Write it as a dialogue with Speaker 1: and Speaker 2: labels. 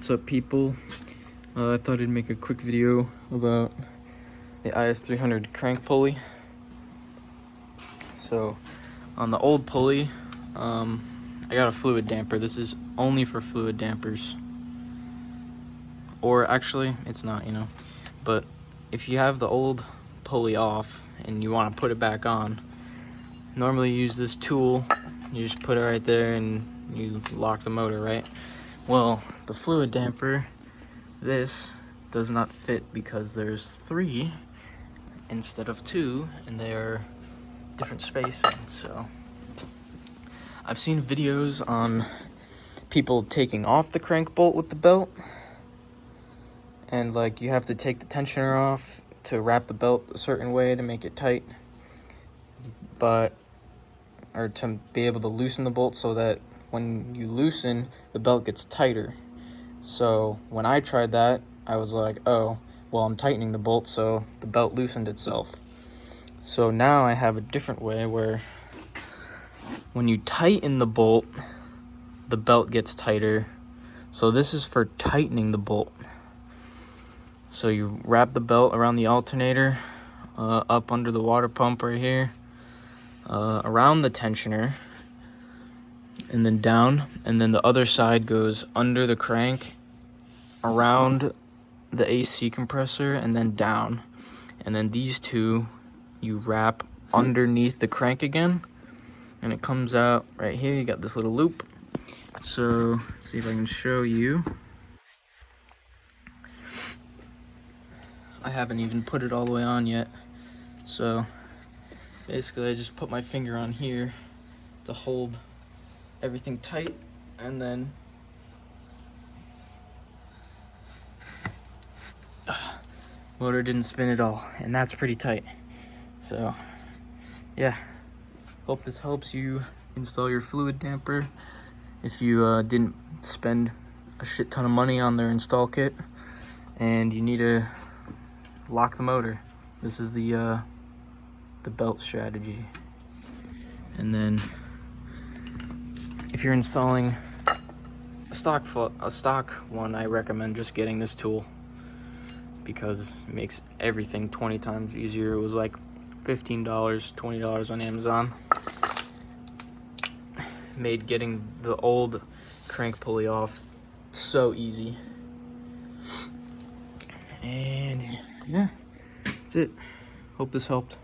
Speaker 1: What's up, people? I thought I'd make a quick video about the IS300 crank pulley. So on the old pulley, I got a fluid damper. This is only for fluid dampers, or actually it's not, but if you have the old pulley off and you want to put it back on, normally you use this tool. You just put it right there and you lock the motor, right? Well, the fluid damper, this does not fit because there's 3 instead of 2, and they're different spacing. So I've seen videos on people taking off the crank bolt with the belt, and like you have to take the tensioner off to wrap the belt a certain way to make it tight, or to be able to loosen the bolt so that when you loosen, the belt gets tighter. So when I tried that, I was like, oh, well, I'm tightening the bolt, so the belt loosened itself. So now I have a different way where when you tighten the bolt, the belt gets tighter. So this is for tightening the bolt. So you wrap the belt around the alternator, up under the water pump right here, around the tensioner, and then down, and then the other side goes under the crank, around the AC compressor, and then down. And then these two you wrap underneath the crank again, and it comes out right here. You got this little loop. So let's see if I can show you. I haven't even put it all the way on yet. So basically I just put my finger on here to hold everything tight, and then motor didn't spin at all, and that's pretty tight. So yeah, hope this helps you install your fluid damper if you didn't spend a shit ton of money on their install kit and you need to lock the motor. This is the belt strategy. And then if you're installing a stock one, I recommend just getting this tool because it makes everything 20 times easier. It was like $15, $20 on Amazon. Made getting the old crank pulley off so easy. And yeah, that's it. Hope this helped.